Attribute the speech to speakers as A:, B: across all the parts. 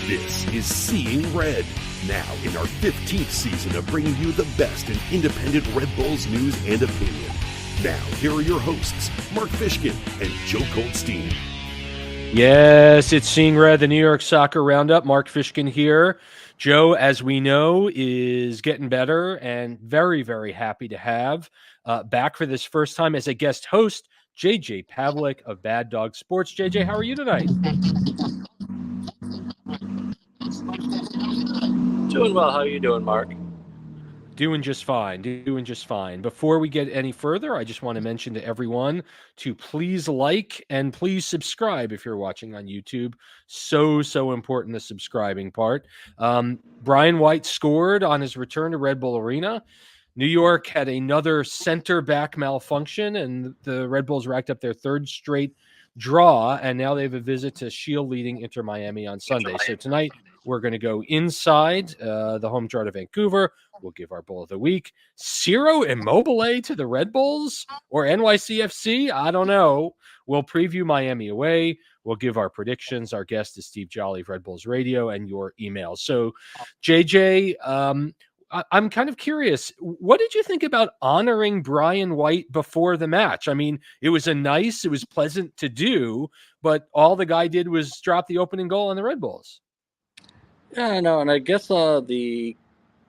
A: This is Seeing Red, now in our 15th season of bringing you the best in independent Red Bulls news and opinion. Now, here are your hosts, Mark Fishkin and Joe Goldstein.
B: Yes, it's Seeing Red, the New York Soccer Roundup. Mark Fishkin here. Joe, as we know, is getting better and very, very happy to have back for this first time as a guest host, JJ Pavlik of Bad Dog Sports. JJ, how are you tonight?
C: Doing well. How are you doing, Mark?
B: Doing just fine. Before we get any further, I just want to mention to everyone to please like and please subscribe if you're watching on YouTube. So important, the subscribing part. Brian White scored on his return to Red Bull Arena. New York had another center back malfunction, and the Red Bulls racked up their third straight draw, and now they have a visit to Shield leading Inter Miami on Sunday. So tonight we're going to go inside the home chart of Vancouver. We'll give our Bull of the Week. Ciro Immobile to the Red Bulls or NYCFC? I don't know. We'll preview Miami away. We'll give our predictions. Our guest is Steve Jolley of Red Bulls Radio and your emails. So, JJ, I'm kind of curious. What did you think about honoring Brian White before the match? I mean, it was pleasant to do, but all the guy did was drop the opening goal on the Red Bulls.
C: Yeah, I know. And I guess the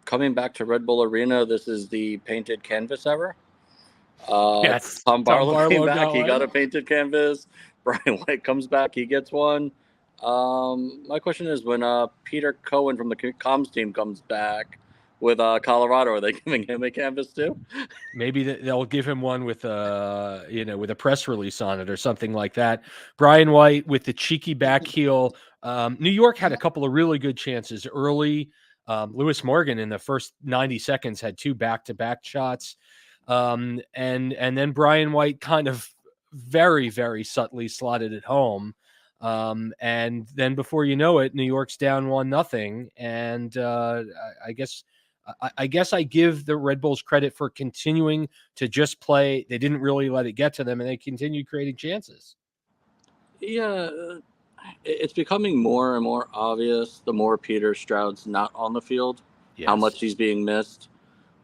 C: coming back to Red Bull Arena, this is the painted canvas era.
B: Yes.
C: Tom Barlow came back. He got a painted canvas. Brian White comes back. He gets one. My question is, when Peter Cohen from the comms team comes back with Colorado, are they giving him a canvas too?
B: Maybe they'll give him one with with a press release on it or something like that. Brian White with the cheeky back heel. New York had a couple of really good chances early. Lewis Morgan in the first 90 seconds had two back-to-back shots. And then Brian White kind of very, very subtly slotted it home. And then before you know it, New York's down 1-0. And I guess I give the Red Bulls credit for continuing to just play. They didn't really let it get to them, and they continued creating chances.
C: Yeah, it's becoming more and more obvious the more Peter Stroud's not on the field, how much he's being missed.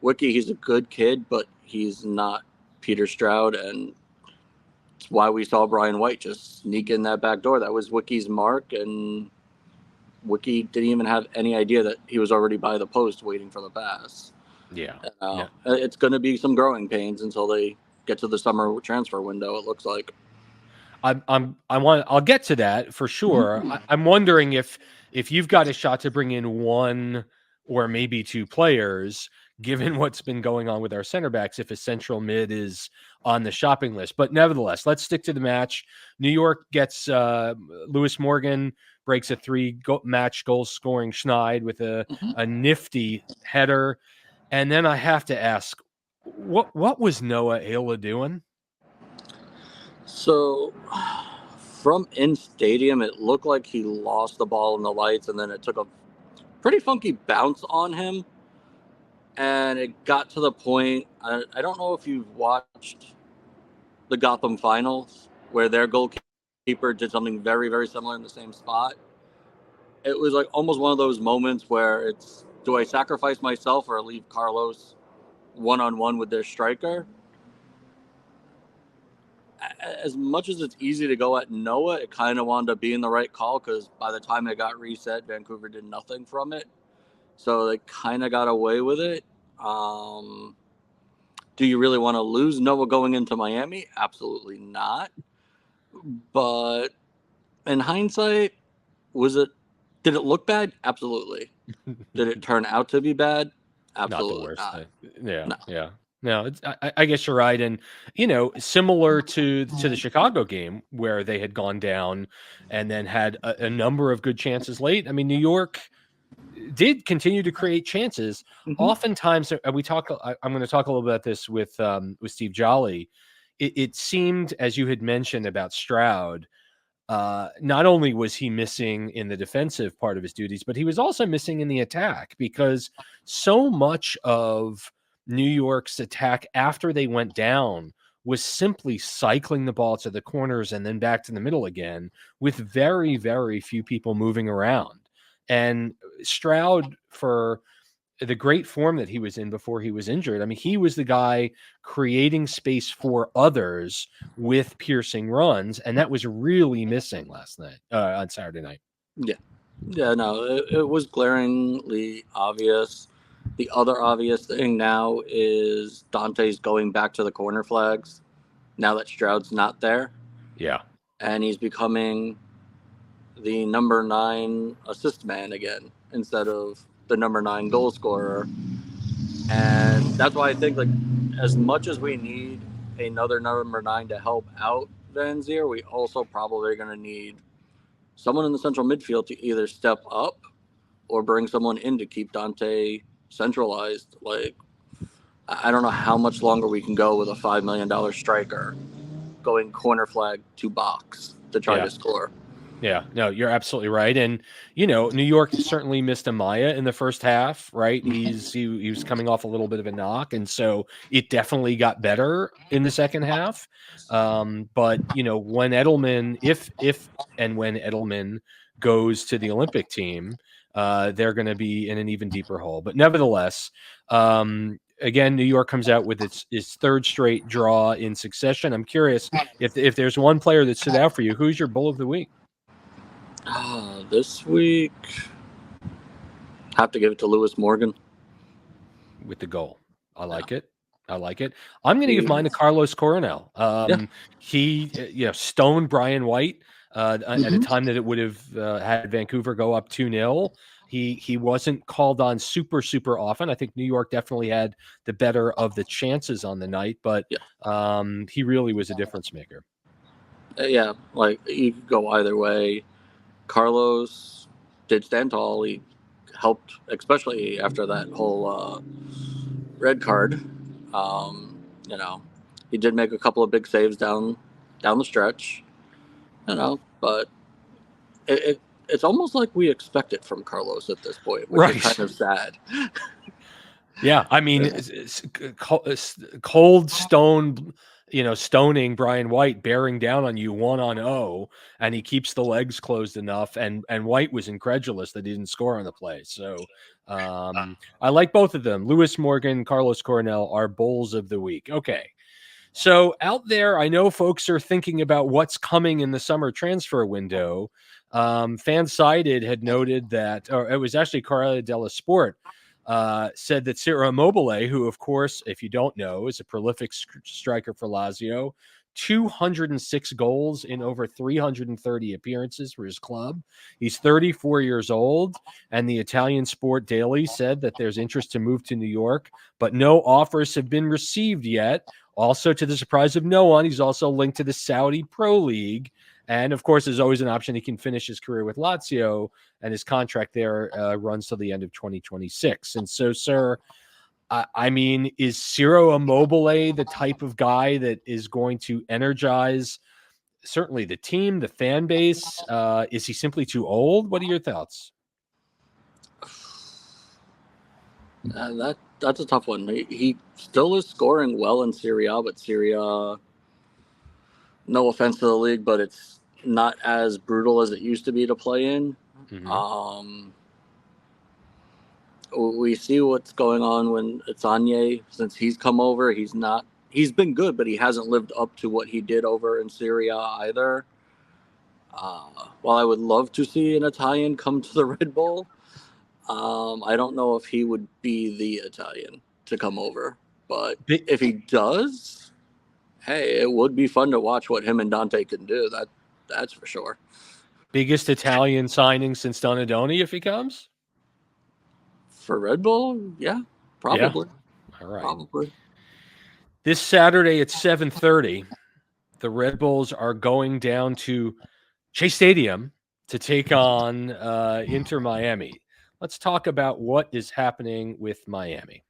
C: Wiki, he's a good kid, but he's not Peter Stroud, and it's why we saw Brian White just sneak in that back door. That was Wiki's mark, and Wiki didn't even have any idea that he was already by the post waiting for the pass.
B: Yeah.
C: It's going to be some growing pains until they get to the summer transfer window, it looks like.
B: I'll get to that for sure. I'm wondering if you've got a shot to bring in one or maybe two players, given what's been going on with our center backs, if a central mid is on the shopping list. But nevertheless, let's stick to the match. New York gets Lewis Morgan breaks a three-match goal-scoring Schneid with a nifty header. And then I have to ask, what was Noah Ayla doing?
C: So, from in stadium, it looked like he lost the ball in the lights, and then it took a pretty funky bounce on him. And it got to the point, I don't know if you've watched the Gotham finals, where their goalkeeper did something very, very similar in the same spot. It was like almost one of those moments where it's, do I sacrifice myself or leave Carlos one-on-one with their striker? As much as it's easy to go at Noah, it kind of wound up being the right call, because by the time it got reset, Vancouver did nothing from it. So they kind of got away with it. Do you really want to lose Noah going into Miami? Absolutely not. But in hindsight, did it look bad? Absolutely. Did it turn out to be bad? Absolutely not.
B: Yeah. No, I guess you're right. And, similar to the Chicago game where they had gone down and then had a number of good chances late. I mean, New York did continue to create chances. Oftentimes, I'm going to talk a little bit about this with Steve Jolley. It seemed, as you had mentioned about Stroud, not only was he missing in the defensive part of his duties, but he was also missing in the attack, because so much of New York's attack after they went down was simply cycling the ball to the corners and then back to the middle again with very, very few people moving around. And Stroud, for the great form that he was in before he was injured, I mean, he was the guy creating space for others with piercing runs, and that was really missing last night, on Saturday night.
C: Yeah, no, it was glaringly obvious. The other obvious thing now is Dante's going back to the corner flags now that Stroud's not there,
B: Yeah.
C: and he's becoming the number 9 assist man again instead of the number 9 goal scorer. And that's why I think, like, as much as we need another number 9 to help out Van Zier, we also probably are going to need someone in the central midfield to either step up or bring someone in to keep Dante centralized. Like, I don't know how much longer we can go with a $5 million striker going corner flag to box to try to score.
B: Yeah, no, you're absolutely right. And, New York certainly missed Amaya in the first half, right? He was coming off a little bit of a knock, and so it definitely got better in the second half. But, when Edelman, if and when Edelman goes to the Olympic team, they're going to be in an even deeper hole. But nevertheless, again, New York comes out with its third straight draw in succession. I'm curious if there's one player that stood out for you. Who's your bull of the week?
C: This week, have to give it to Lewis Morgan
B: With the goal. I like it. I'm going to give mine to Carlos Coronel. He, stoned Brian White at a time that it would have had Vancouver go up 2-0. He wasn't called on super often. I think New York definitely had the better of the chances on the night, but he really was a difference maker.
C: Yeah, like, you could go either way. Carlos did stand tall. He helped, especially after that whole red card. He did make a couple of big saves down the stretch. But it's almost like we expect it from Carlos at this point, which is kind of sad.
B: Yeah, I mean, it's cold stone, stoning Brian White, bearing down on you 1-0, and he keeps the legs closed enough. And White was incredulous that he didn't score on the play. So I like both of them. Lewis Morgan, Carlos Coronel are bulls of the week. Okay. So out there, I know folks are thinking about what's coming in the summer transfer window. Fansided had noted that, or it was actually Corriere dello Sport, said that Ciro Immobile, who, of course, if you don't know, is a prolific striker for Lazio, 206 goals in over 330 appearances for his club. He's 34 years old, and the Italian Sport Daily said that there's interest to move to New York, but no offers have been received yet. Also, to the surprise of no one, he's also linked to the Saudi Pro League. And, of course, there's always an option he can finish his career with Lazio, and his contract there runs till the end of 2026. And so, sir, I mean, is Ciro Immobile the type of guy that is going to energize certainly the team, the fan base? Is he simply too old? What are your thoughts?
C: That's a tough one. He still is scoring well in Serie A, but Serie A, no offense to the league, but it's not as brutal as it used to be to play in. We see what's going on when it's Anye. Since he's come over, he's been good, but he hasn't lived up to what he did over in Serie A either. While I would love to see an Italian come to the Red Bull, I don't know if he would be the Italian to come over. But if he does, hey, it would be fun to watch what him and Dante can do. That's for sure.
B: Biggest Italian signing since Donadoni if he comes?
C: For Red Bull? Yeah, probably.
B: Yeah. All right.
C: Probably.
B: This Saturday at 7:30, the Red Bulls are going down to Chase Stadium to take on Inter Miami. Let's talk about what is happening with Miami.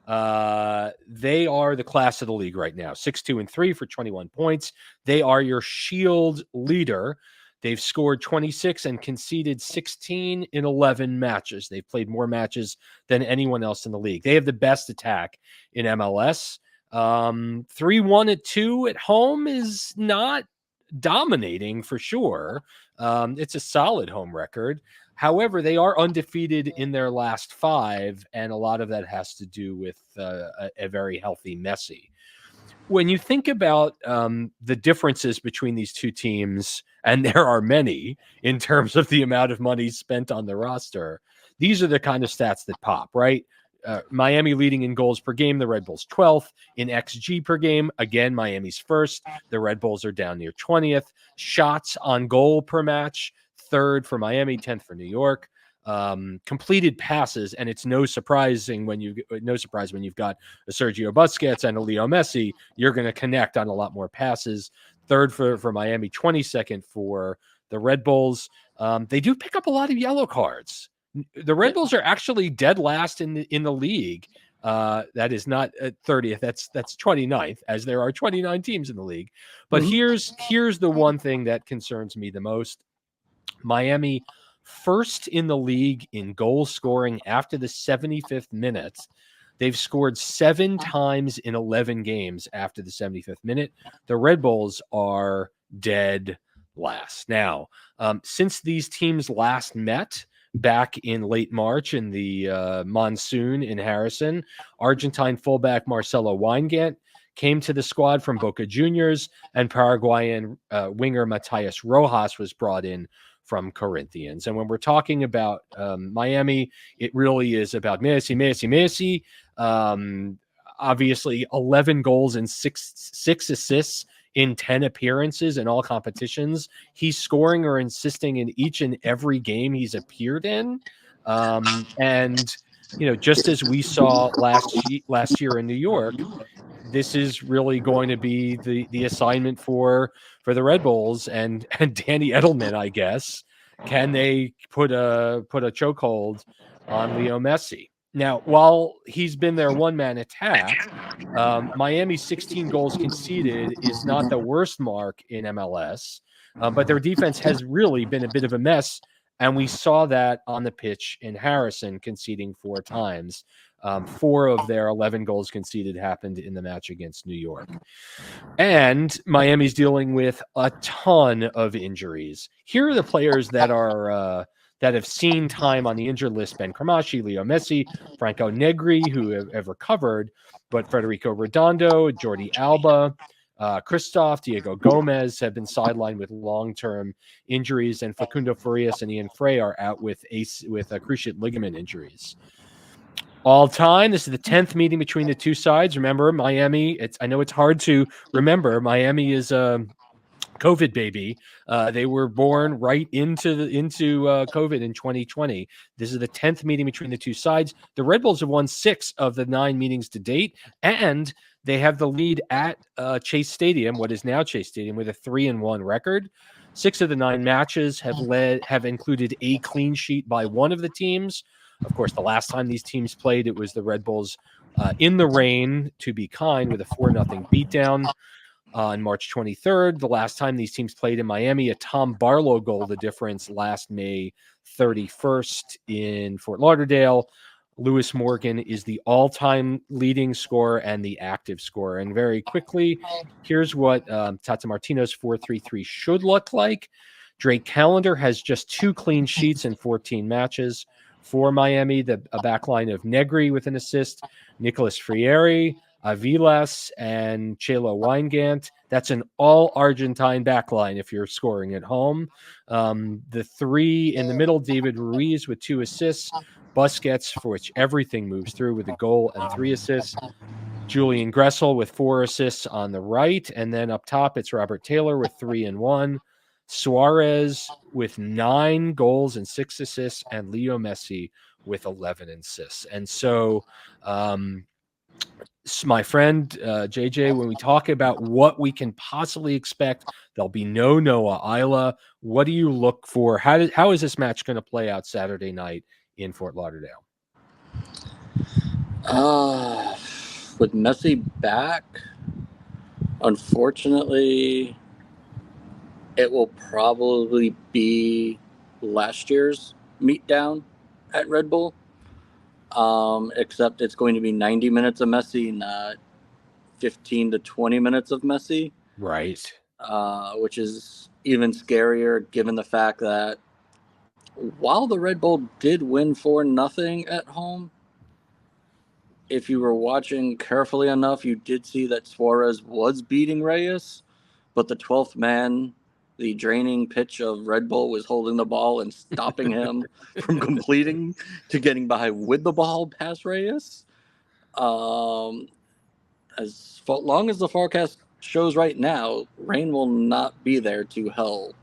B: They are the class of the league right now, 6-2-3 for 21 points. They are your Shield leader. They've scored 26 and conceded 16 in 11 matches. They've played more matches than anyone else in the league. They have the best attack in MLS. 3-1-2 at home is not dominating for sure. It's a solid home record. However, they are undefeated in their last 5, and a lot of that has to do with a very healthy Messi. When you think about the differences between these two teams, and there are many in terms of the amount of money spent on the roster, these are the kind of stats that pop, right? Miami leading in goals per game, the Red Bulls 12th. In XG per game, again, Miami's first. The Red Bulls are down near 20th. Shots on goal per match, 3rd for Miami, 10th for New York. Completed passes, and it's no surprise when you've got a Sergio Busquets and a Leo Messi, you're going to connect on a lot more passes. 3rd for Miami, 22nd for the Red Bulls. They do pick up a lot of yellow cards. The Red Bulls are actually dead last in the league. That is not 30th. That's 29th, as there are 29 teams in the league. But here's the one thing that concerns me the most. Miami first in the league in goal scoring after the 75th minute. They've scored 7 times in 11 games after the 75th minute. The Red Bulls are dead last. Now, since these teams last met back in late March in the monsoon in Harrison, Argentine fullback Marcelo Weingart came to the squad from Boca Juniors, and Paraguayan winger Matias Rojas was brought in from Corinthians. And when we're talking about Miami, it really is about Messi. Obviously, 11 goals and six assists in 10 appearances in all competitions. He's scoring or assisting in each and every game he's appeared in. And, just as we saw last year in New York, this is really going to be the assignment for the Red Bulls and Danny Edelman, I guess. Can they put a chokehold on Leo Messi? Now, while he's been their one-man attack, Miami's 16 goals conceded is not the worst mark in MLS, but their defense has really been a bit of a mess, and we saw that on the pitch in Harrison, conceding 4 times. 4 of their 11 goals conceded happened in the match against New York. And Miami's dealing with a ton of injuries. Here are the players that are that have seen time on the injured list: Ben Cramashi, Leo Messi, Franco Negri, who have recovered, but Federico Redondo, Jordi Alba, Christoph, Diego Gomez have been sidelined with long-term injuries, and Facundo Farias and Ian Frey are out with cruciate ligament injuries. All time, this is the 10th meeting between the two sides. Remember, Miami, I know it's hard to remember. Miami is a COVID baby. They were born right into COVID in 2020. This is the 10th meeting between the two sides. The Red Bulls have won 6 of the 9 meetings to date, and they have the lead at Chase Stadium, what is now Chase Stadium, with a 3-1 record. 6 of the 9 matches have included a clean sheet by one of the teams. Of course, the last time these teams played, it was the Red Bulls in the rain, to be kind, with a 4-0 beatdown on March 23rd. The last time these teams played in Miami, a Tom Barlow goal, the difference, last May 31st in Fort Lauderdale. Lewis Morgan is the all-time leading scorer and the active scorer. And very quickly, here's what Tata Martino's 4-3-3 should look like. Drake Callender has just 2 clean sheets in 14 matches. For Miami, a backline of Negri with an assist, Nicolas Frieri, Avilas, and Chelo Weingart. That's an all-Argentine backline if you're scoring at home. The 3 in the middle, David Ruiz with 2 assists, Busquets, for which everything moves through, with a goal and 3 assists, Julian Gressel with 4 assists on the right, and then up top, it's Robert Taylor with 3 and 1. Suarez with 9 goals and 6 assists, and Leo Messi with 11 assists. And so, my friend JJ, when we talk about what we can possibly expect, there'll be no Noah Isla. What do you look for? How is this match going to play out Saturday night in Fort Lauderdale?
C: With Messi back, unfortunately, it will probably be last year's meet down at Red Bull, except it's going to be 90 minutes of Messi, not 15 to 20 minutes of Messi.
B: Right.
C: Which is even scarier given the fact that while the Red Bull did win 4-0 at home, if you were watching carefully enough, you did see that Suarez was beating Reyes, but the 12th man, the draining pitch of Red Bull, was holding the ball and stopping him from completing to getting by with the ball past Reyes. As long as the forecast shows right now, rain will not be there to help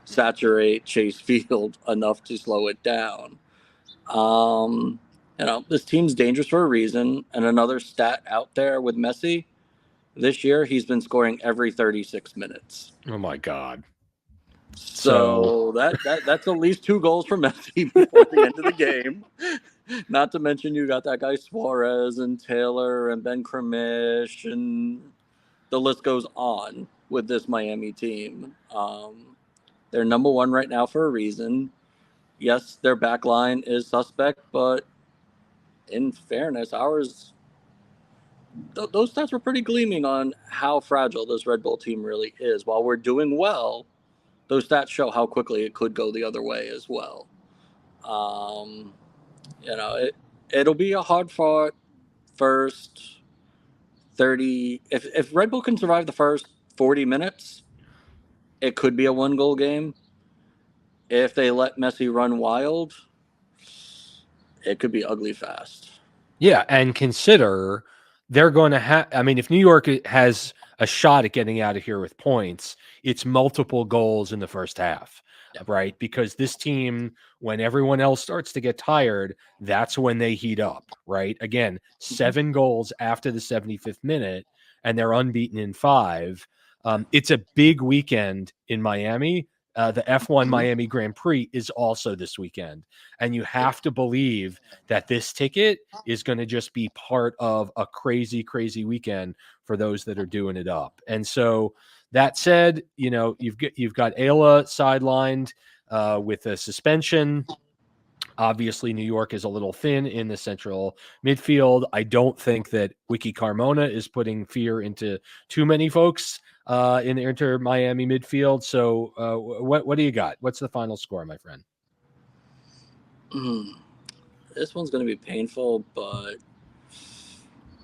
C: saturate Chase Field enough to slow it down. This team's dangerous for a reason. And another stat out there with Messi, this year he's been scoring every 36 minutes.
B: Oh my God.
C: So that's at least 2 goals for Messi before the end of the game. Not to mention you got that guy Suarez and Taylor and Ben Kremish, and the list goes on with this Miami team. They're number 1 right now for a reason. Yes, their back line is suspect, but in fairness, those stats were pretty gleaming on how fragile this Red Bull team really is. While we're doing well, those stats show how quickly it could go the other way as well. It'll be a hard-fought first 30. If Red Bull can survive the first 40 minutes, it could be a 1-goal game. If they let Messi run wild, it could be ugly fast.
B: Yeah, and consider they're going to have. I mean, if New York has a shot at getting out of here with points, it's multiple goals in the first half, right? Because this team, when everyone else starts to get tired, that's when they heat up, right? Again, 7 goals after the 75th minute, and they're unbeaten in 5. It's a big weekend in Miami. The F1 Miami Grand Prix is also this weekend. And you have to believe that this ticket is going to just be part of a crazy, crazy weekend for those that are doing it up. And so that said, you've got Ayla sidelined with a suspension. Obviously, New York is a little thin in the central midfield. I don't think that Wiki Carmona is putting fear into too many folks in the Inter Miami midfield. So what do you got? What's the final score, my friend?
C: This one's going to be painful, but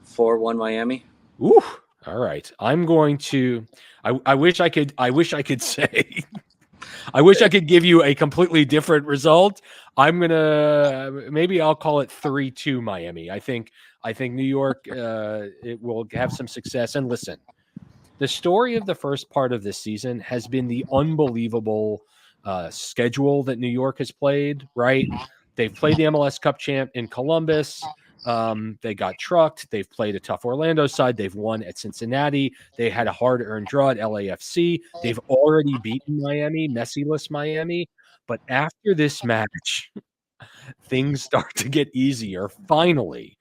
C: 4-1 Miami.
B: Ooh, all right. I'm going to. I wish I could say. I wish I could give you a completely different result. Maybe I'll call it 3-2 Miami. I think New York it will have some success. And listen, the story of the first part of this season has been the unbelievable schedule that New York has played, right? They've played the MLS Cup champ in Columbus. They got trucked. They've played a tough Orlando side. They've won at Cincinnati. They had a hard-earned draw at LAFC. They've already beaten Miami, Messi-less Miami. But after this match, things start to get easier. Finally,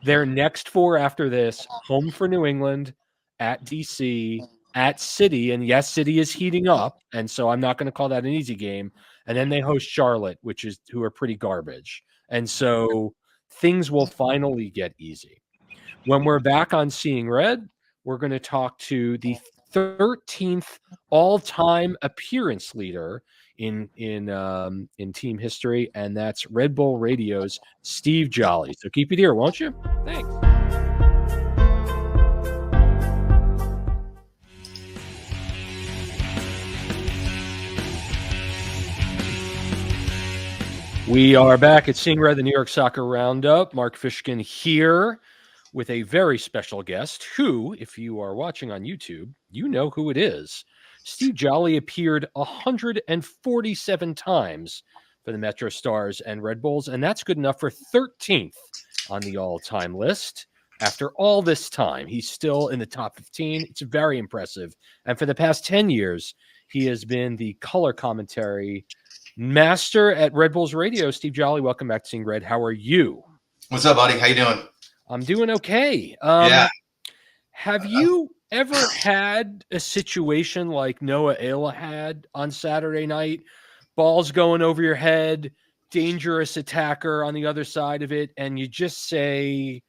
B: their next 4 after this: home for New England, at DC, at City, and yes, City is heating up, and so I'm not going to call that an easy game. And then they host Charlotte, who are pretty garbage. And so things will finally get easy. When we're back on Seeing Red, we're going to talk to the 13th all-time appearance leader in team history, and that's Red Bull Radio's Steve Jolley. So keep it here, won't you? Thanks. We are back at Seeing Red, the New York Soccer Roundup. Mark Fishkin here with a very special guest who, if you are watching on YouTube, you know who it is. Steve Jolley appeared 147 times for the Metro Stars and Red Bulls, and that's good enough for 13th on the all-time list. After all this time, he's still in the top 15. It's very impressive. And for the past 10 years, he has been the color commentary master at Red Bulls Radio. Steve Jolley, welcome back to Seeing Red. How are you?
D: What's up, buddy? How you doing?
B: I'm doing okay. Have you ever had a situation like Noah Ayla had on Saturday night? Ball's going over your head, dangerous attacker on the other side of it, and you just say,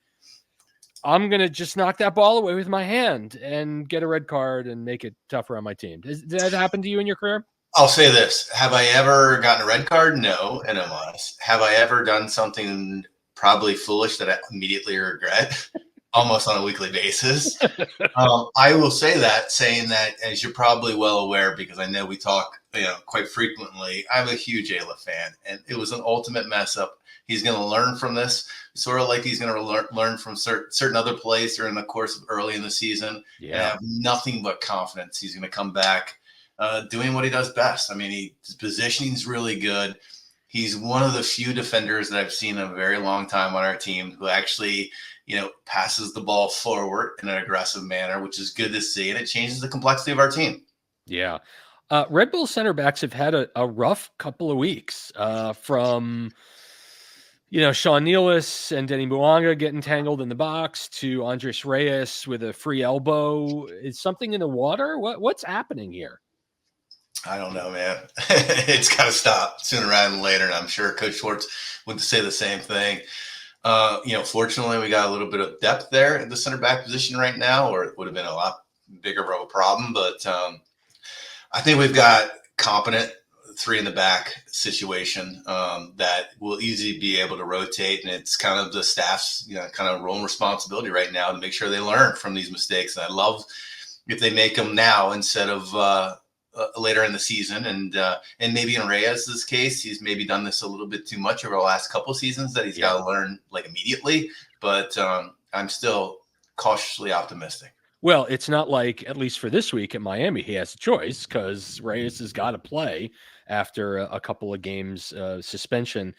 B: I'm going to just knock that ball away with my hand and get a red card and make it tougher on my team. Did that happen to you in your career?
D: I'll say this. Have I ever gotten a red card? No, and I'm honest. Have I ever done something probably foolish that I immediately regret? Almost on a weekly basis. I will say that, saying that, as you're probably well aware, because I know we talk, quite frequently. I'm a huge Ayla fan, and it was an ultimate mess up. He's going to learn from this, sort of like he's going to learn from certain other plays during the course of early in the season.
B: Yeah.
D: And I have nothing but confidence he's going to come back doing what he does best. I mean, his positioning is really good. He's one of the few defenders that I've seen in a very long time on our team who actually, passes the ball forward in an aggressive manner, which is good to see. And it changes the complexity of our team.
B: Yeah. Red Bull center backs have had a rough couple of weeks from, Sean Nealis and Denny Muanga getting tangled in the box to Andres Reyes with a free elbow. Is something in the water? What's happening here?
D: I don't know, man. It's got to stop sooner rather than later. And I'm sure Coach Schwartz would say the same thing. Fortunately, we got a little bit of depth there at the center back position right now, or it would have been a lot bigger of a problem. But I think we've got competent three in the back situation that will easily be able to rotate. And it's kind of the staff's, kind of role and responsibility right now to make sure they learn from these mistakes. And I love if they make them now instead of later in the season, and maybe in Reyes' case, he's maybe done this a little bit too much over the last couple of seasons that he's got to learn like immediately. But I'm still cautiously optimistic.
B: Well, it's not like, at least for this week at Miami, he has a choice because Reyes has got to play after a couple of games suspension.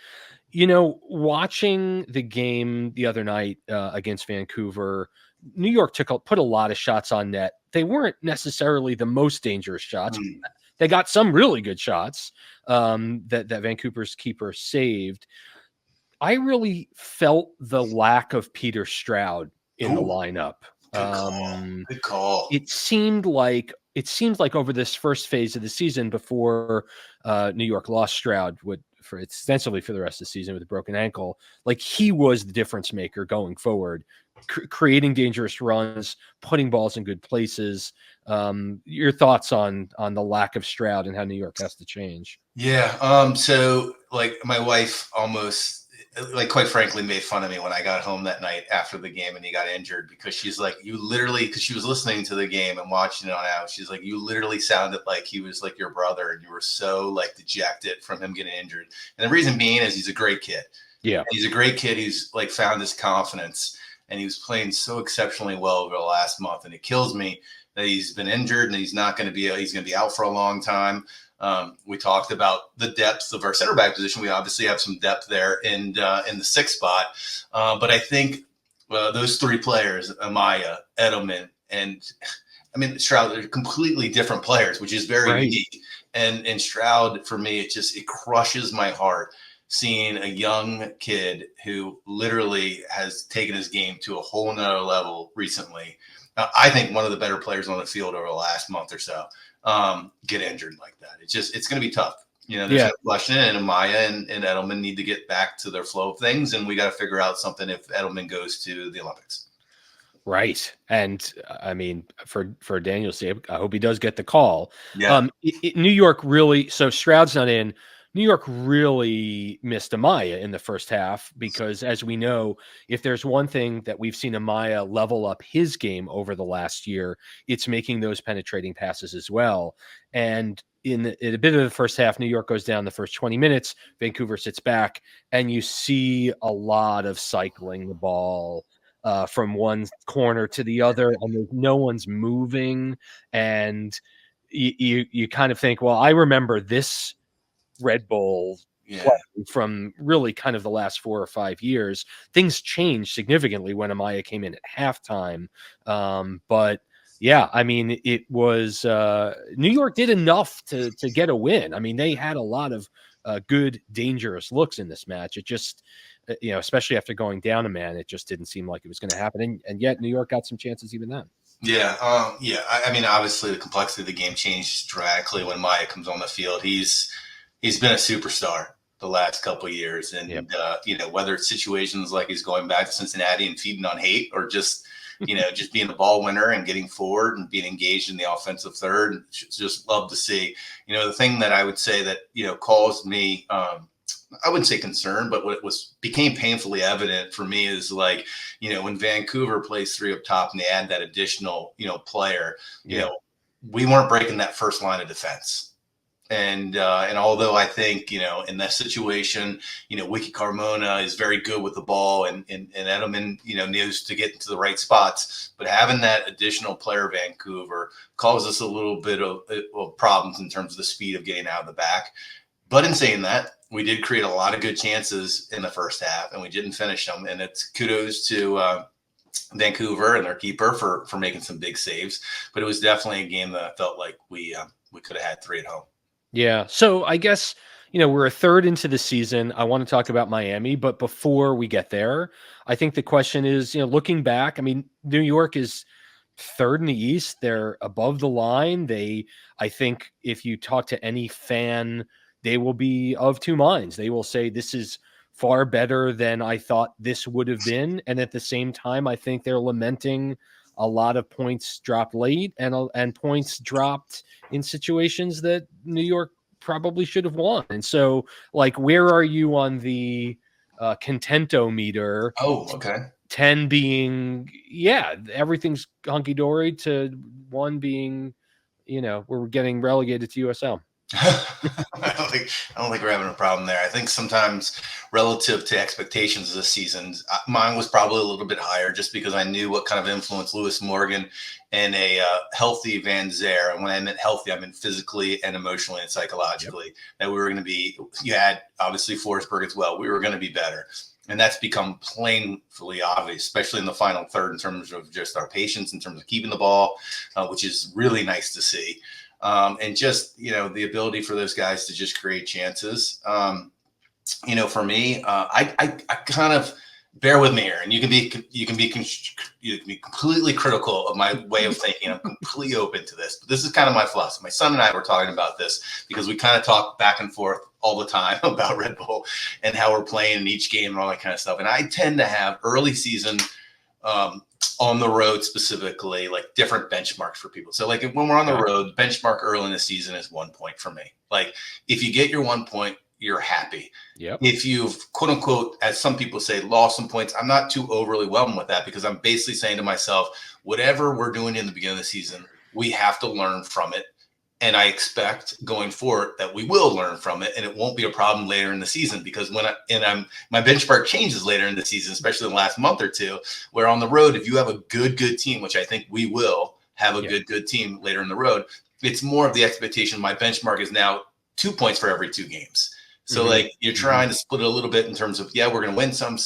B: Watching the game the other night against Vancouver, New York put a lot of shots on net. They weren't necessarily the most dangerous shots. They got some really good shots that Vancouver's keeper saved. I really felt the lack of Peter Stroud in the lineup.
D: Good call.
B: It seemed like over this first phase of the season before New York lost Stroud for extensively for the rest of the season with a broken ankle, like he was the difference maker going forward, creating dangerous runs, putting balls in good places. Your thoughts on the lack of Stroud and how New York has to change?
D: Yeah. So like my wife almost, like, quite frankly, made fun of me when I got home that night after the game and he got injured, because she's like, you literally, because she was listening to the game and watching it on out. She's like, you literally sounded like he was like your brother, and you were so like dejected from him getting injured. And the reason being is he's a great kid.
B: Yeah.
D: He's a great kid. He's like found his confidence, and he was playing so exceptionally well over the last month. And it kills me that he's been injured and he's going to be out for a long time. We talked about the depth of our center back position. We obviously have some depth there in the sixth spot. But I think those three players, Amaya, Edelman, and Stroud, are completely different players, which is very unique. And Stroud, for me, it crushes my heart seeing a young kid who literally has taken his game to a whole nother level recently. I think one of the better players on the field over the last month or so get injured like that. It's going to be tough. There's no question. And Amaya and Edelman need to get back to their flow of things. And we got to figure out something if Edelman goes to the Olympics. Right.
B: And I mean, for Daniel's sake, I hope he does get the call.
D: Yeah.
B: New York really, so Stroud's not in. New York really missed Amaya in the first half because, as we know, if there's one thing that we've seen Amaya level up his game over the last year, it's making those penetrating passes as well. And in a bit of the first half, New York goes down the first 20 minutes, Vancouver sits back, and you see a lot of cycling the ball from one corner to the other, and no one's moving. And you kind of think, well, I remember this Red Bull from really kind of the last 4 or 5 years. Things changed significantly when Amaya came in at halftime. But yeah, I mean, it was New York did enough to get a win. I mean, they had a lot of good, dangerous looks in this match. It just, especially after going down a man, it just didn't seem like it was going to happen. And yet New York got some chances even then.
D: Yeah. I mean, obviously the complexity of the game changed dramatically when Amaya comes on the field. He's been a superstar the last couple of years. And, whether it's situations like he's going back to Cincinnati and feeding on hate, or just just being the ball winner and getting forward and being engaged in the offensive third. Just love to see. The thing that I would say that, caused me, I wouldn't say concern, but what became painfully evident for me is like, when Vancouver plays three up top and they add that additional, player, we weren't breaking that first line of defense. And although I think, in that situation, Wiki Carmona is very good with the ball and Edelman, knows to get into the right spots. But having that additional player, Vancouver, caused us a little bit of problems in terms of the speed of getting out of the back. But in saying that, we did create a lot of good chances in the first half, and we didn't finish them. And it's kudos to Vancouver and their keeper for making some big saves. But it was definitely a game that I felt like we could have had 3 at home.
B: Yeah. So I guess, we're a third into the season. I want to talk about Miami, but before we get there, I think the question is, looking back, I mean, New York is third in the East. They're above the line. I think if you talk to any fan, they will be of two minds. They will say this is far better than I thought this would have been. And at the same time, I think they're lamenting a lot of points dropped late and points dropped in situations that New York probably should have won. And so, like, where are you on the contento meter?
D: Oh, okay.
B: 10 being, everything's hunky-dory, to 1 being, we're getting relegated to USL.
D: I don't think we're having a problem there. I think sometimes relative to expectations this season, mine was probably a little bit higher just because I knew what kind of influence Lewis Morgan and a healthy Van Zer, and when I meant healthy, I meant physically and emotionally and psychologically, that we were going to be. You had obviously Forsberg as well. We were going to be better. And that's become plainly obvious, especially in the final third in terms of just our patience, in terms of keeping the ball, which is really nice to see. And just, the ability for those guys to just create chances. For me, I kind of bear with me here, and you can be completely critical of my way of thinking. I'm completely open to this, but this is kind of my philosophy. My son and I were talking about this because we kind of talk back and forth all the time about Red Bull and how we're playing in each game and all that kind of stuff. And I tend to have early season, on the road specifically, like different benchmarks for people. So like when we're on the road, benchmark early in the season is 1 point for me. Like if you get your 1 point, you're happy.
B: Yep.
D: If you've quote unquote, as some people say, lost some points, I'm not too overly whelmed with that because I'm basically saying to myself, whatever we're doing in the beginning of the season, we have to learn from it. And I expect going forward that we will learn from it, and it won't be a problem later in the season because my benchmark changes later in the season, especially the last month or two, where on the road, if you have a good team, which I think we will have a good team later in the road, it's more of the expectation. My benchmark is now 2 points for every 2 games. So like you're trying to split it a little bit in terms of, we're going to win some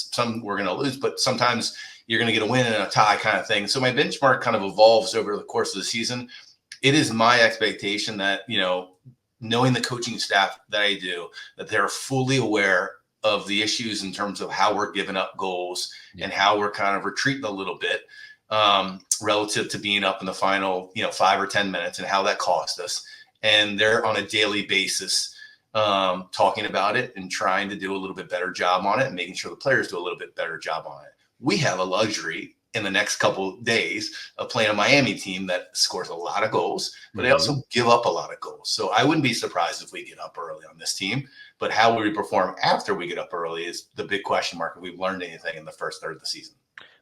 D: we're going to lose, but sometimes you're going to get a win and a tie kind of thing. So my benchmark kind of evolves over the course of the season. It is my expectation that, knowing the coaching staff that I do, that they're fully aware of the issues in terms of how we're giving up goals and how we're kind of retreating a little bit relative to being up in the final, 5 or 10 minutes and how that cost us. And they're on a daily basis talking about it and trying to do a little bit better job on it and making sure the players do a little bit better job on it. We have a luxury in the next couple of days of playing a Miami team that scores a lot of goals, but they also give up a lot of goals. So I wouldn't be surprised if we get up early on this team, but how we perform after we get up early is the big question mark if we've learned anything in the first third of the season.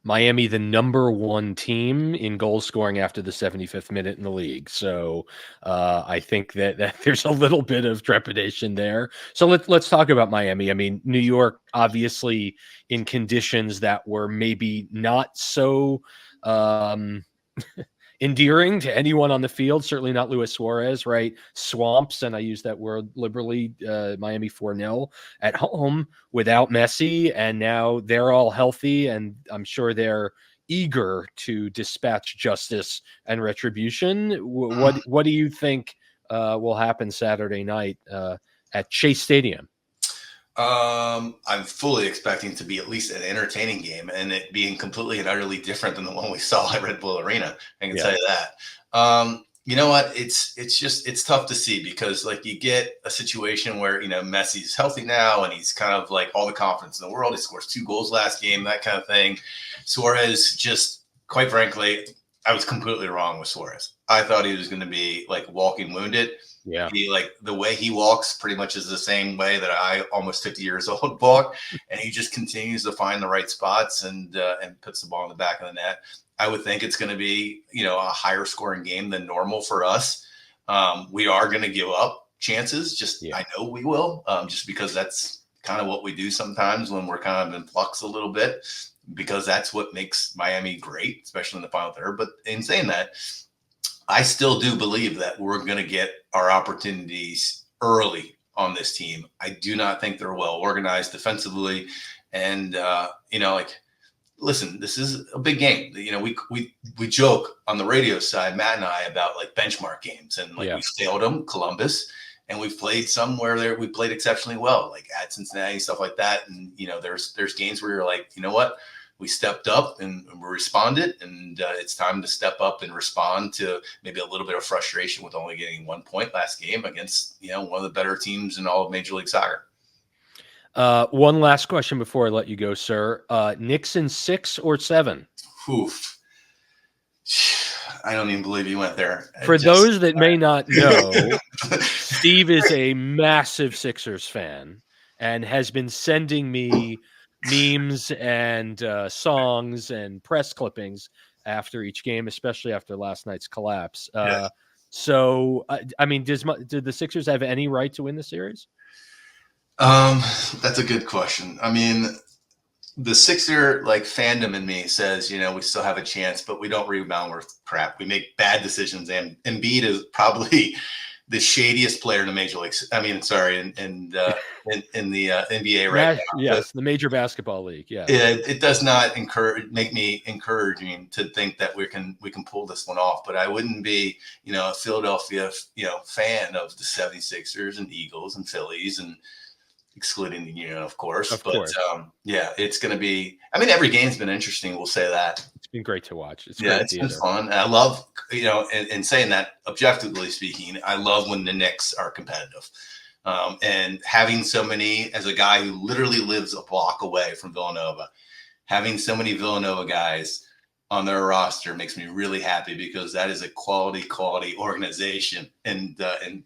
B: Miami, the number 1 team in goal scoring after the 75th minute in the league. So I think that there's a little bit of trepidation there. So let's talk about Miami. I mean, New York, obviously in conditions that were maybe not so endearing to anyone on the field, certainly not Luis Suarez, right? Swamps, and I use that word liberally, Miami 4-0 at home without Messi, and now they're all healthy, and I'm sure they're eager to dispatch justice and retribution. What do you think will happen Saturday night at Chase Stadium?
D: I'm fully expecting to be at least an entertaining game, and it being completely and utterly different than the one we saw at Red Bull Arena. I can tell you that. You know what? It's tough to see because like you get a situation where, Messi's healthy now and he's kind of like all the confidence in the world. He scores 2 goals last game, that kind of thing. Suarez just quite frankly, I was completely wrong with Suarez. I thought he was going to be like walking wounded.
B: Yeah.
D: He, like, the way he walks pretty much is the same way that I, almost 50 years old, walk, and he just continues to find the right spots and puts the ball in the back of the net. I would think it's going to be, a higher scoring game than normal for us. We are going to give up chances. I know we will, just because that's kind of what we do sometimes when we're kind of in flux a little bit, because that's what makes Miami great, especially in the final third. But in saying that, I still do believe that we're going to get our opportunities early on this team. I do not think they're well organized defensively. And, listen, this is a big game. We joke on the radio side, Matt and I, about like benchmark games, and we failed them, Columbus, and we've played somewhere there. We played exceptionally well, like at Cincinnati, stuff like that. And, there's games where you're like, you know what? We stepped up and we responded, and it's time to step up and respond to maybe a little bit of frustration with only getting 1 point last game against, one of the better teams in all of Major League Soccer.
B: One last question before I let you go, sir. Nixon 6 or 7?
D: Oof. I don't even believe you went there.
B: For those that may not know, Steve is a massive Sixers fan and has been sending me memes and songs and press clippings after each game, especially after last night's collapse.
D: Yes.
B: So, I mean, did the Sixers have any right to win the series?
D: That's a good question. I mean, the Sixer fandom in me says, we still have a chance, but we don't rebound worth crap. We make bad decisions, and Embiid is probably the shadiest player in the major leagues. I mean, sorry, in the NBA right now.
B: Yes, the major basketball league. Yeah,
D: it does not make me encouraging to think that we can pull this one off. But I wouldn't be, a Philadelphia, fan of the 76ers and Eagles and Phillies, and excluding the Union, of course. It's going to be. I mean, every game's been interesting. We'll say that. It's
B: been great to watch. It's
D: been fun. And I love, in saying that, objectively speaking, I love when the Knicks are competitive. And having so many, as a guy who literally lives a block away from Villanova, having so many Villanova guys on their roster makes me really happy, because that is a quality organization and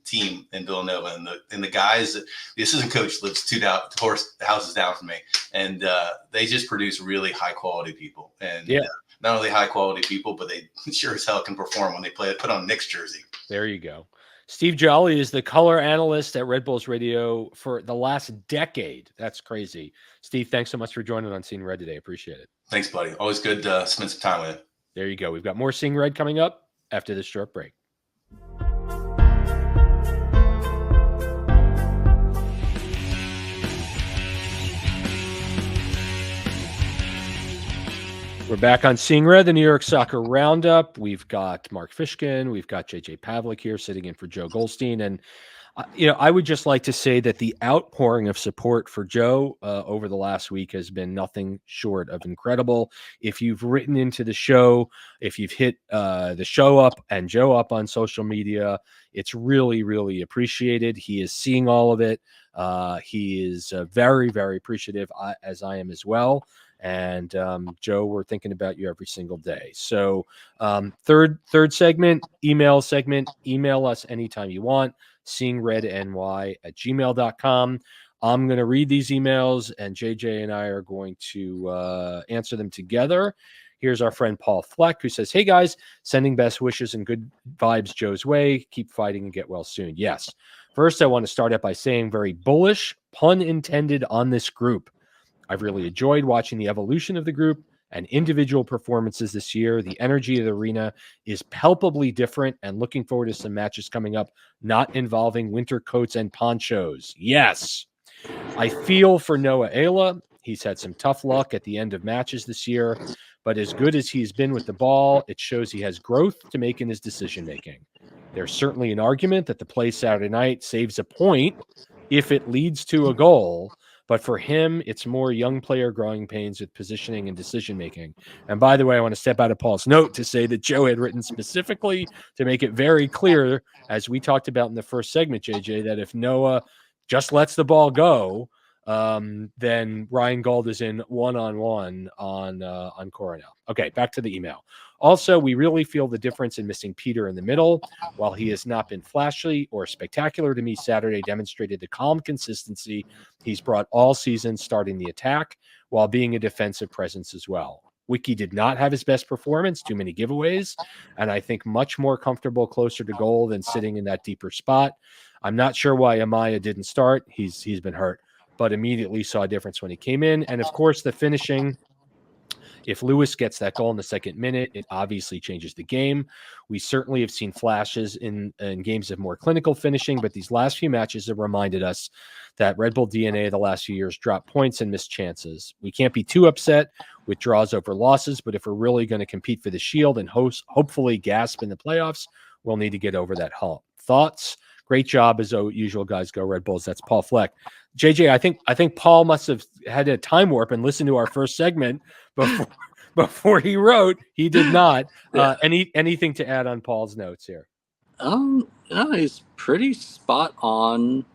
D: team in Villanova. And the guys, the assistant coach lives 2 houses down from me, and they just produce really high quality people. And not only high quality people, but they sure as hell can perform when they put on Knicks jersey.
B: There you go. Steve Jolley is the color analyst at Red Bulls Radio for the last decade. That's crazy. Steve, thanks so much for joining on Seeing Red today. Appreciate it.
D: Thanks, buddy. Always good to spend some time with you.
B: There you go. We've got more Seeing Red coming up after this short break. We're back on Seeing Red, the New York Soccer Roundup. We've got Mark Fishkin. We've got JJ Pavlik here sitting in for Joe Goldstein. And, I would just like to say that the outpouring of support for Joe over the last week has been nothing short of incredible. If you've written into the show, if you've hit the show up and Joe up on social media, it's really, really appreciated. He is seeing all of it. He is very, very appreciative, as I am as well. And Joe, we're thinking about you every single day. So third segment, email us anytime you want, seeingredny@gmail.com. I'm going to read these emails, and JJ and I are going to answer them together. Here's our friend Paul Fleck, who says, "Hey guys, sending best wishes and good vibes Joe's way. Keep fighting and get well soon." Yes. First, I want to start out by saying very bullish, pun intended, on this group. I've really enjoyed watching the evolution of the group and individual performances this year. The energy of the arena is palpably different, and looking forward to some matches coming up not involving winter coats and ponchos. Yes. I feel for Noah Ayla. He's had some tough luck at the end of matches this year, but as good as he's been with the ball, it shows he has growth to make in his decision-making. There's certainly an argument that the play Saturday night saves a point if it leads to a goal, but for him, it's more young player growing pains with positioning and decision-making. And by the way, I want to step out of Paul's note to say that Joe had written specifically to make it very clear, as we talked about in the first segment, JJ, that if Noah just lets the ball go, then Ryan Gauld is in one-on-one on Coronel. Okay, back to the email. Also, we really feel the difference in missing Peter in the middle. While he has not been flashy or spectacular to me, Saturday demonstrated the calm consistency he's brought all season, starting the attack while being a defensive presence as well. Wiki did not have his best performance, too many giveaways, and I think much more comfortable closer to goal than sitting in that deeper spot. I'm not sure why Amaya didn't start. He's been hurt, but immediately saw a difference when he came in. And of course, the finishing. If Lewis gets that goal in the second minute, it obviously changes the game. We certainly have seen flashes in games of more clinical finishing, but these last few matches have reminded us that Red Bull DNA the last few years dropped points and missed chances. We can't be too upset with draws over losses, but if we're really going to compete for the Shield and hopefully gasp in the playoffs, we'll need to get over that hump. Thoughts? Great job as usual, guys. Go Red Bulls. That's Paul Fleck. JJ, I think Paul must have had a time warp and listened to our first segment before he wrote. He did not.
C: Yeah.
B: Anything to add on Paul's notes here?
C: He's pretty spot on.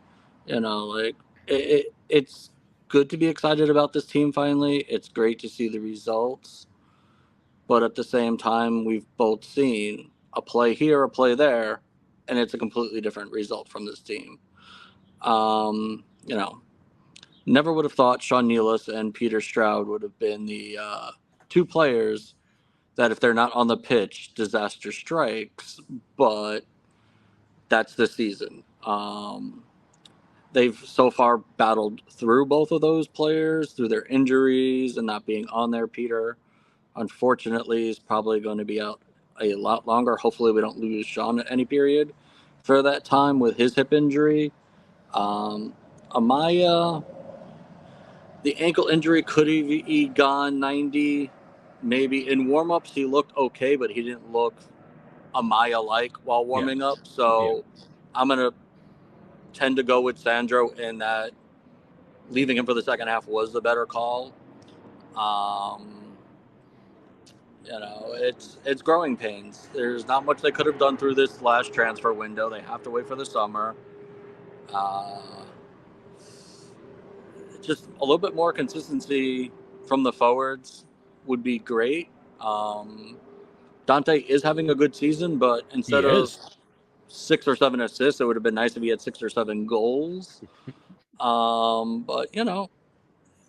C: Like it's good to be excited about this team finally. It's great to see the results, but at the same time, we've both seen a play here, a play there, and it's a completely different result from this team. Never would have thought Sean Nealis and Peter Stroud would have been the two players that, if they're not on the pitch, disaster strikes, but that's the season. They've so far battled through both of those players, through their injuries and not being on there. Peter, unfortunately, is probably going to be out a lot longer. Hopefully we don't lose Sean at any period for that time with his hip injury. Amaya, the ankle injury could have gone 90. Maybe in warm-ups he looked okay, but he didn't look Amaya-like while warming up. So I'm going to tend to go with Sandro in that leaving him for the second half was the better call. It's growing pains. There's not much they could have done through this last transfer window. They have to wait for the summer. Just a little bit more consistency from the forwards would be great. Dante is having a good season, but instead of 6 or 7 assists, it would have been nice if he had 6 or 7 goals. But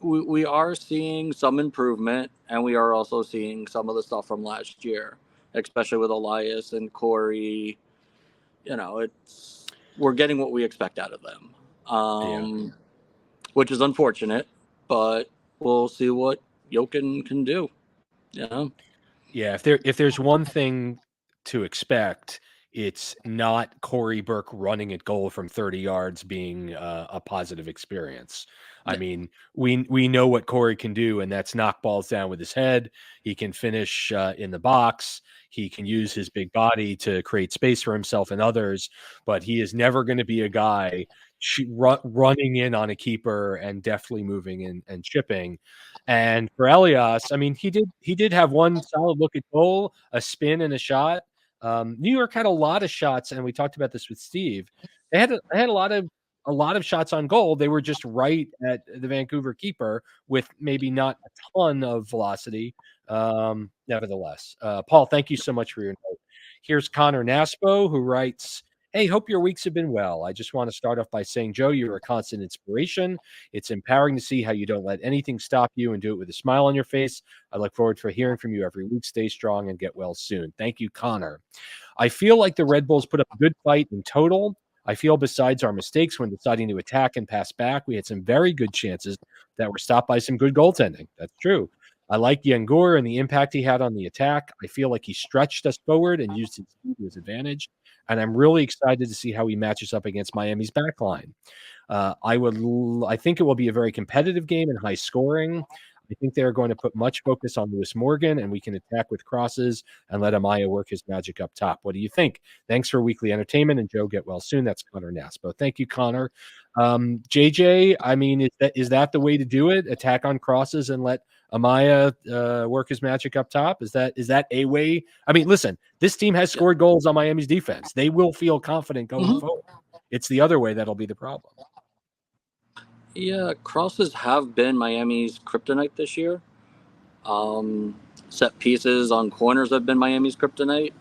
C: we are seeing some improvement, and we are also seeing some of the stuff from last year, especially with Elias and Corey. We're getting what we expect out of them, which is unfortunate, but we'll see what Jokin can do.
B: Yeah, if there's one thing to expect, it's not Corey Burke running at goal from 30 yards being a positive experience. I mean, we know what Corey can do, and that's knock balls down with his head. He can finish in the box. He can use his big body to create space for himself and others, but he is never going to be a guy running in on a keeper and deftly moving and chipping. And for Elias, I mean, he did have one solid look at goal, a spin and a shot. New York had a lot of shots, and we talked about this with Steve. They had a lot of shots on goal. They were just right at the Vancouver keeper with maybe not a ton of velocity. Nevertheless, Paul, thank you so much for your note. Here's Connor Naspo, who writes, "Hey, hope your weeks have been well. I just want to start off by saying, Joe, you're a constant inspiration. It's empowering to see how you don't let anything stop you and do it with a smile on your face. I look forward to hearing from you every week. Stay strong and get well soon." Thank you, Connor. I feel like the Red Bulls put up a good fight in total. I feel besides our mistakes when deciding to attack and pass back, we had some very good chances that were stopped by some good goaltending. That's true. I like Yengur and the impact he had on the attack. I feel like he stretched us forward and used his speed to his advantage. And I'm really excited to see how he matches up against Miami's back line. I think it will be a very competitive game and high scoring. I think they're going to put much focus on Lewis Morgan, and we can attack with crosses and let Amaya work his magic up top. What do you think? Thanks for weekly entertainment, and Joe, get well soon. That's Connor Naspo. Thank you, Connor. JJ, I mean, is that the way to do it? Attack on crosses and let Amaya work his magic up top? Is that a way? I mean, listen, this team has scored goals on Miami's defense. They will feel confident going forward. It's the other way that'll be the problem.
C: Yeah, crosses have been Miami's kryptonite this year. Set pieces on corners have been Miami's kryptonite.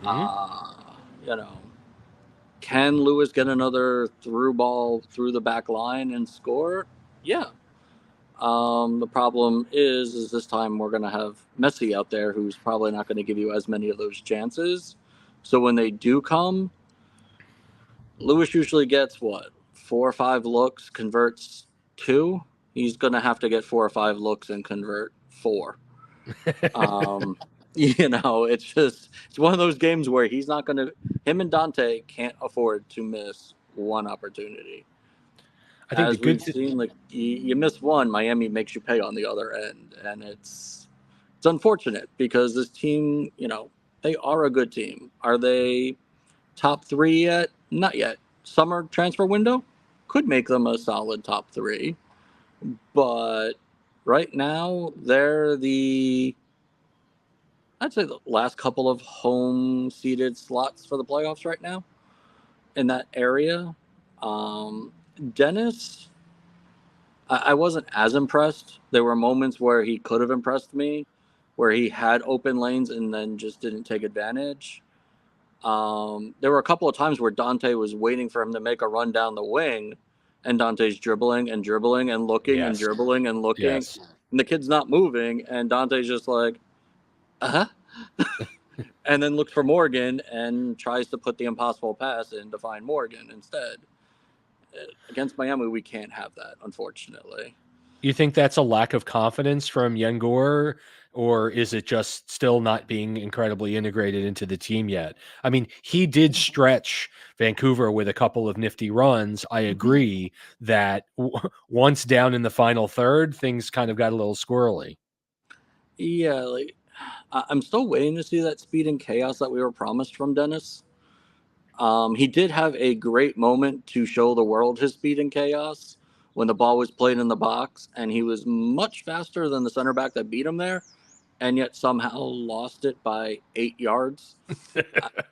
C: Uh, you know, can Lewis get another through ball through the back line and score? Yeah. The problem is this time we're going to have Messi out there, who's probably not going to give you as many of those chances. So when they do come, Lewis usually gets what, 4 or 5 looks, converts 2. He's going to have to get 4 or 5 looks and convert 4. Um, it's one of those games where he's not going to. Him and Dante can't afford to miss one opportunity.
B: I think the
C: As
B: good
C: we've seen, like you miss one, Miami makes you pay on the other end, and it's unfortunate because this team, they are a good team. Are they top 3 yet? Not yet. Summer transfer window could make them a solid top 3, but right now they're I'd say the last couple of home seeded slots for the playoffs right now in that area. Dennis, I wasn't as impressed. There were moments where he could have impressed me, where he had open lanes and then just didn't take advantage. There were a couple of times where Dante was waiting for him to make a run down the wing, and Dante's dribbling and dribbling and looking and
B: Yes.
C: dribbling and looking,
B: Yes.
C: and the kid's not moving, and Dante's just like, and then looks for Morgan and tries to put the impossible pass in to find Morgan instead. Against Miami, we can't have that, unfortunately.
B: You think that's a lack of confidence from Yengor, or is it just still not being incredibly integrated into the team yet? I mean, he did stretch Vancouver with a couple of nifty runs. I agree that once down in the final third, things kind of got a little squirrely.
C: Yeah, like I'm still waiting to see that speed and chaos that we were promised from Dennis. He did have a great moment to show the world his speed and chaos when the ball was played in the box, and he was much faster than the center back that beat him there, and yet somehow lost it by 8 yards.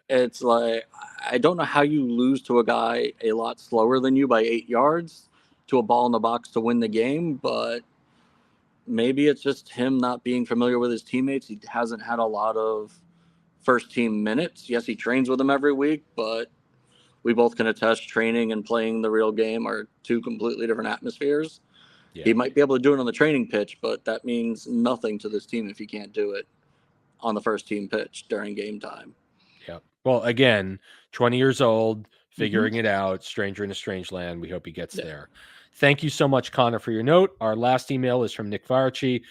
C: It's like, I don't know how you lose to a guy a lot slower than you by 8 yards to a ball in the box to win the game, but maybe it's just him not being familiar with his teammates. He hasn't had a lot of first team minutes. Yes, he trains with them every week, but we both can attest training and playing the real game are 2 completely different atmospheres.
B: Yeah.
C: He might be able to do it on the training pitch, but that means nothing to this team if he can't do it on the first team pitch during game time.
B: Yeah. Well, again, 20 years old, figuring it out, stranger in a strange land. We hope he gets there. Thank you so much, Connor, for your note. Our last email is from Nick Varchi.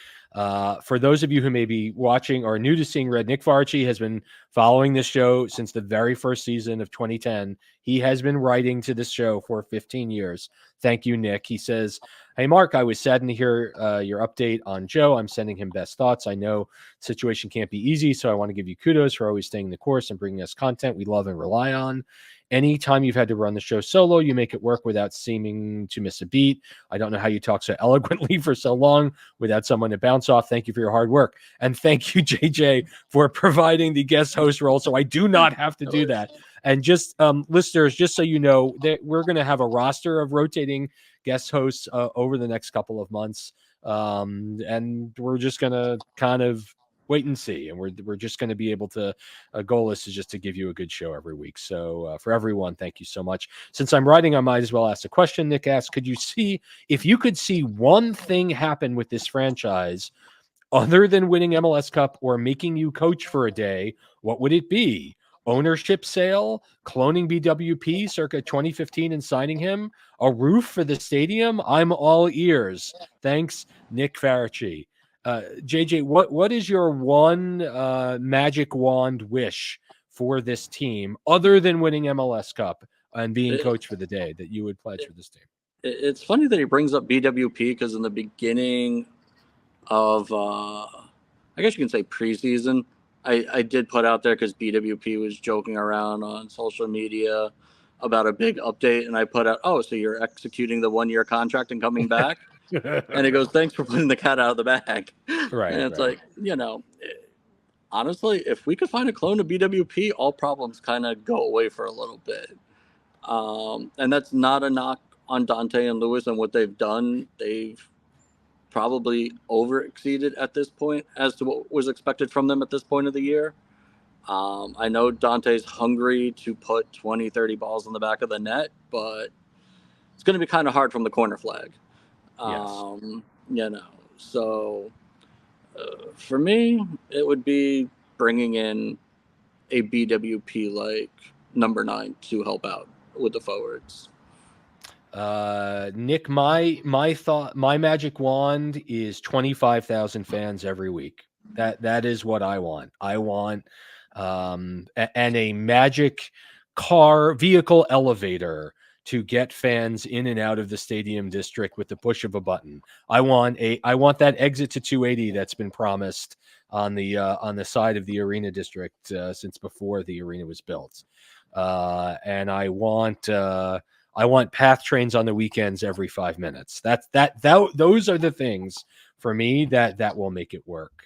B: For those of you who may be watching or new to Seeing Red, Nick Varchi has been following this show since the very first season of 2010. He has been writing to this show for 15 years. Thank you, Nick. He says, "Hey, Mark, I was saddened to hear your update on Joe. I'm sending him best thoughts. I know the situation can't be easy, so I want to give you kudos for always staying the course and bringing us content we love and rely on. Anytime you've had to run the show solo, you make it work without seeming to miss a beat. I don't know how you talk so eloquently for so long without someone to bounce off. Thank you for your hard work. And thank you, JJ, for providing the guest host role, so I do not have to do that. And just listeners, just so you know, that we're going to have a roster of rotating guest hosts over the next couple of months. And we're just going to kind of wait and see. And we're just going to be able to, goal is just to give you a good show every week. So for everyone, thank you so much. Since I'm writing, I might as well ask a question. Nick asked, if you could see one thing happen with this franchise other than winning MLS Cup or making you coach for a day, what would it be? Ownership sale, cloning BWP circa 2015 and signing him, a roof for the stadium? I'm all ears. Thanks, Nick Faraci. JJ, what is your one magic wand wish for this team other than winning MLS Cup and being coach for the day that you would pledge for this team?
C: It's funny that he brings up BWP because in the beginning of, I guess you can say preseason, I did put out there because BWP was joking around on social media about a big update, and I put out, oh, so you're executing the 1-year contract and coming back? And he goes, thanks for putting the cat out of the bag.
B: Right.
C: And it's like, honestly, if we could find a clone of BWP, all problems kind of go away for a little bit. And that's not a knock on Dante and Lewis and what they've done. They've probably overexceeded at this point as to what was expected from them at this point of the year. I know Dante's hungry to put 20, 30 balls in the back of the net, but it's going to be kind of hard from the corner flag. So for me, it would be bringing in a BWP like number 9 to help out with the forwards.
B: Nick, my magic wand is 25,000 fans every week. That is what I want. I want and a magic vehicle elevator to get fans in and out of the stadium district with the push of a button. I want that exit to 280 that's been promised on the side of the arena district since before the arena was built. And I want path trains on the weekends every 5 minutes. Those are the things for me that will make it work.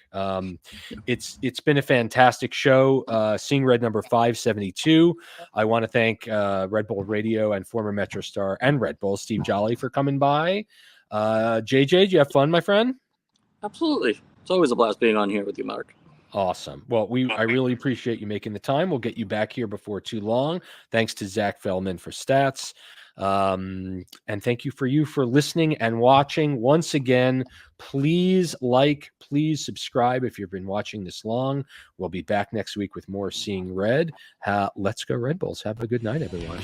B: It's been a fantastic show. Seeing Red number 572. I want to thank Red Bull Radio and former Metro Star and Red Bull Steve Jolley for coming by. JJ, did you have fun, my friend?
C: Absolutely. It's always a blast being on here with you, Mark.
B: Awesome. Well, I really appreciate you making the time. We'll get you back here before too long. Thanks to Zach Fellman for stats. And thank you for listening and watching. Once again, please subscribe if you've been watching this long. We'll be back next week with more Seeing Red. Let's go Red Bulls. Have a good night, everyone.